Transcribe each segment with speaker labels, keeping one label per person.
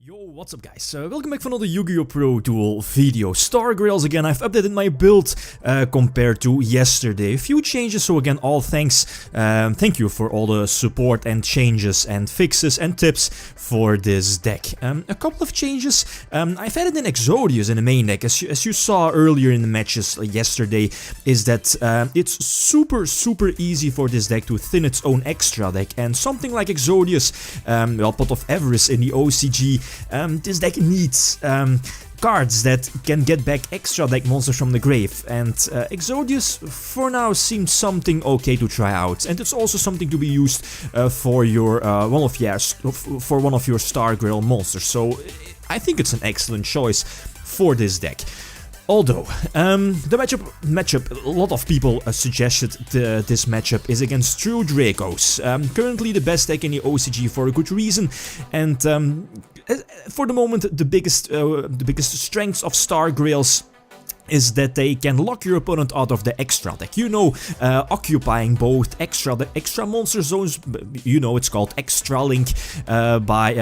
Speaker 1: Yo, what's up guys, welcome back for another Ygopro duel video. Star Grails again. I've updated my build compared to yesterday. A few changes, so again all thanks, thank you for all the support and changes and fixes and tips for this deck. A couple of changes, I've added in Exodius in the main deck, as you saw earlier in the matches yesterday, is that it's super easy for this deck to thin its own extra deck, and something like Exodius, well, Pot of Avarice in the OCG, this deck needs cards that can get back extra deck monsters from the grave, and Exodius for now seems something okay to try out, and it's also something to be used for your one of your Star Grail monsters. So I think it's an excellent choice for this deck. Although, the matchup, a lot of people suggested this matchup is against True Dracos. Currently the best deck in the OCG for a good reason, and for the moment the biggest strengths of Star Grails is that they can lock your opponent out of the extra deck. You know, occupying both the extra monster zones, you know, it's called extra link, by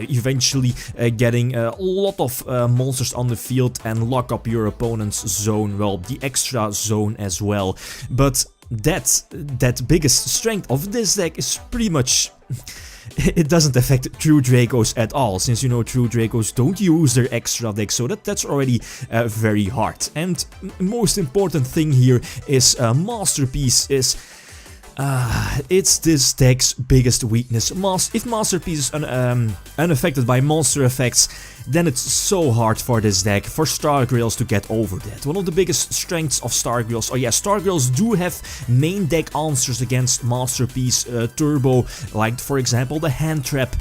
Speaker 1: eventually getting a lot of monsters on the field and lock up your opponent's zone, well, the extra zone as well. But that biggest strength of this deck is pretty much it doesn't affect True Dracos at all, since you know True Dracos don't use their extra deck, so that's already very hard. And most important thing here is Masterpiece is it's this deck's biggest weakness. If Masterpiece is unaffected by monster effects, then it's so hard for this deck, for Star Grails to get over that. One of the biggest strengths of Star Grails, oh yeah, Star Grails do have main deck answers against Masterpiece Turbo, like for example the Hand Trap,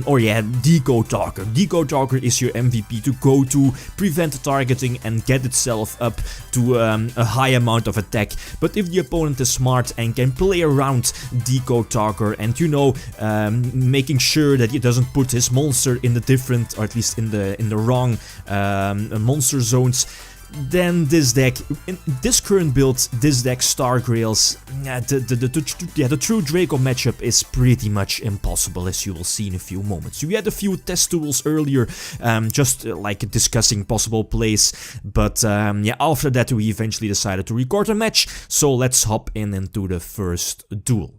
Speaker 1: or yeah, Deco Talker. Deco Talker is your MVP to go to prevent targeting and get itself up to a high amount of attack. But if the opponent is smart and can play around Deco Talker and, you know, making sure that he doesn't put his monster in the different, or at least in the wrong monster zones, then this deck, in this current build, this deck Star Grails, the True Draco matchup is pretty much impossible, as you will see in a few moments. We had a few test duels earlier, just like discussing possible plays, but yeah, after that we eventually decided to record a match, so let's hop into the first duel.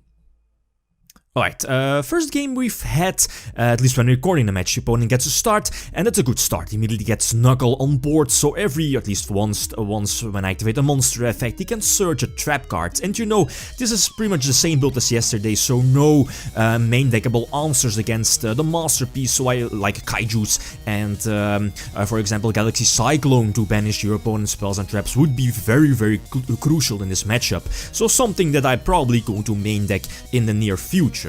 Speaker 1: Alright, first game we've had, at least when recording the match, the opponent gets a start, and it's a good start. He immediately gets Knuckle on board, so at least once when I activate a monster effect, he can search a trap card. And you know, this is pretty much the same build as yesterday, so no main deckable answers against the Masterpiece, so I like Kaijus and, for example, Galaxy Cyclone to banish your opponent's spells and traps would be very crucial in this matchup. So something that I probably going to main deck in the near future.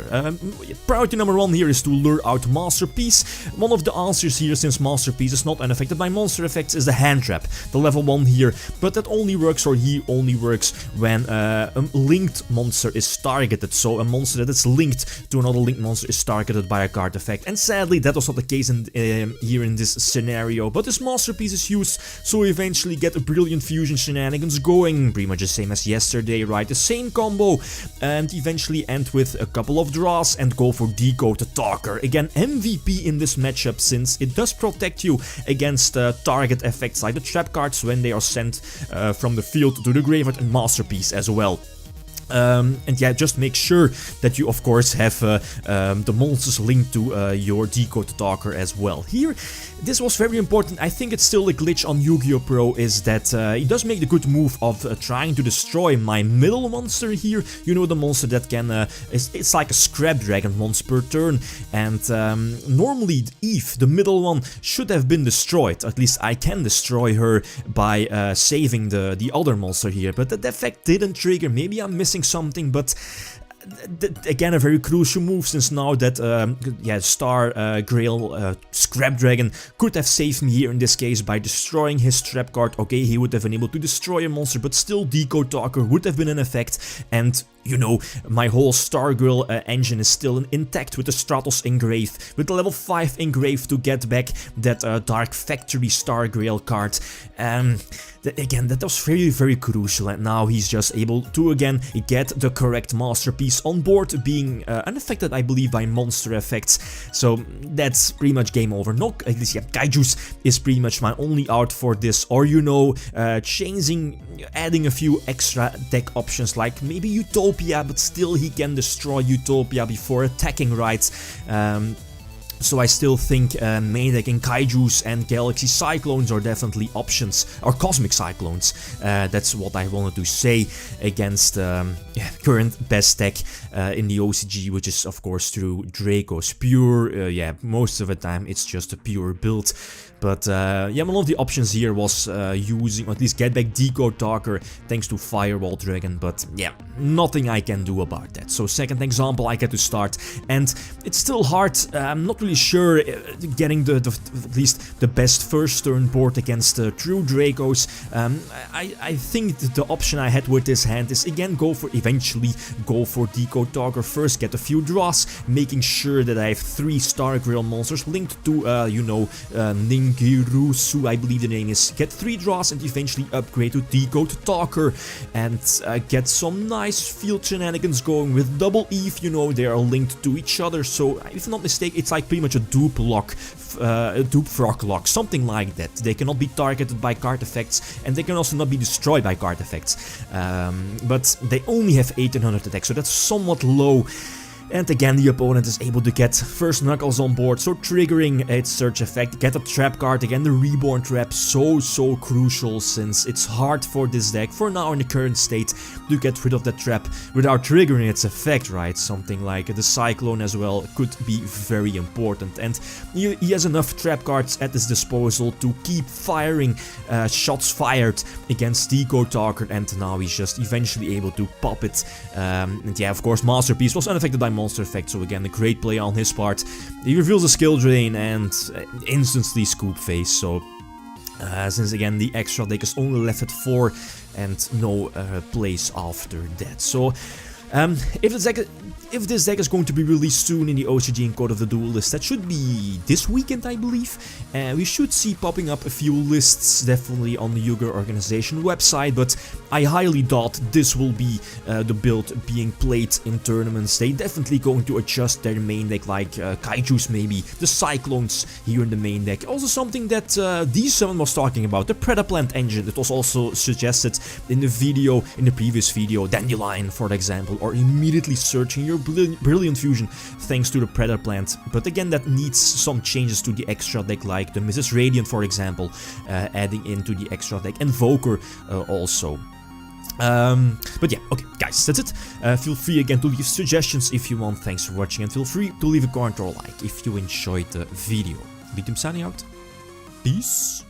Speaker 1: Priority number 1 here is to lure out Masterpiece. One of the answers here, since Masterpiece is not unaffected by monster effects, is the Hand Trap, the level 1 here, but that only works, or he only works, when a linked monster is targeted, so a monster that is linked to another linked monster is targeted by a card effect, and sadly that was not the case here in this scenario, but this Masterpiece is used, so we eventually get a brilliant fusion shenanigans going, pretty much the same as yesterday, right, the same combo, and eventually end with a couple of draws and go for Deco the Talker. Again, MVP in this matchup, since it does protect you against target effects like the trap cards when they are sent from the field to the graveyard, and Masterpiece as well. And yeah, just make sure that you of course have the monsters linked to your Deco the Talker as well. Here, this was very important. I think it's still a glitch on Ygopro, is that he does make the good move of trying to destroy my middle monster here. You know, the monster that can, it's like a scrap dragon once per turn, and normally Eve, the middle one, should have been destroyed. At least I can destroy her by saving the other monster here, but that effect didn't trigger. Maybe I'm missing something, but again, a very crucial move, since now that yeah, Star Grail Scrap Dragon could have saved me here in this case by destroying his trap card. Okay, he would have been able to destroy a monster, but still Deco Talker would have been in effect, and you know, my whole Stargrill engine is still intact with the Stratos engrave, with the level 5 engrave to get back that Dark Factory Stargrail card. Again, that was very, very crucial, and now he's just able to again get the correct masterpiece on board, being unaffected, I believe, by monster effects. So that's pretty much game over. No, at least, yeah, Kaijus is pretty much my only out for this, or you know, adding a few extra deck options like maybe Utopia, but still he can destroy Utopia before attacking, right? So I still think main decking Kaijus and Galaxy Cyclones are definitely options, or Cosmic Cyclones. That's what I wanted to say against current best deck in the OCG, which is of course through Draco's pure. Yeah, most of the time it's just a pure build. But yeah, one of the options here was using, or at least get back Decode Talker thanks to Firewall Dragon, but yeah, nothing I can do about that. So second example I get to start, and it's still hard. I'm not really sure getting at least the best first turn board against true Dracos. I think that the option I had with this hand is again eventually go for Decode Talker first, get a few draws, making sure that I have 3 Stargrill monsters linked to you know, Ningirusu, I believe the name is. Get 3 draws and eventually upgrade to Decode Talker and get some nice field shenanigans going with Double Eve. You know, they are linked to each other, so if I'm not mistaken, it's like pretty much a dupe lock, a dupe frog lock, something like that. They cannot be targeted by card effects, and they can also not be destroyed by card effects. But they only have 1800 attack, so that's somewhat low. And again, the opponent is able to get first Knuckles on board, so triggering its search effect, get a trap card, again the Reborn trap, so crucial, since it's hard for this deck, for now in the current state, to get rid of that trap without triggering its effect, right? Something like the Cyclone as well could be very important, and he has enough trap cards at his disposal to keep firing shots fired against Decode Talker, and now he's just eventually able to pop it. And yeah, of course, Masterpiece was unaffected by monster effect, so again a great play on his part. He reveals a skill drain and instantly scoop phase, so since again the extra deck is only left at 4 and no plays after that. So if this deck is going to be released soon in the OCG and Code of the Duelist, that should be this weekend, I believe. We should see popping up a few lists definitely on the Yu-Gi-Oh! Organization website, but I highly doubt this will be the build being played in tournaments. They definitely going to adjust their main deck, like Kaijus maybe, the Cyclones here in the main deck. Also something that D7 was talking about, the Predaplant engine. It was also suggested in the video, in the previous video, Dandelion for example, or immediately searching your Brilliant Fusion thanks to the Predaplant. But again, that needs some changes to the extra deck, like the Mrs. Radiant for example, adding into the extra deck, and Voker also. But yeah, okay guys, that's it. Feel free again to leave suggestions if you want. Thanks for watching, and feel free to leave a comment or a like if you enjoyed the video. Beatum signing out. Peace.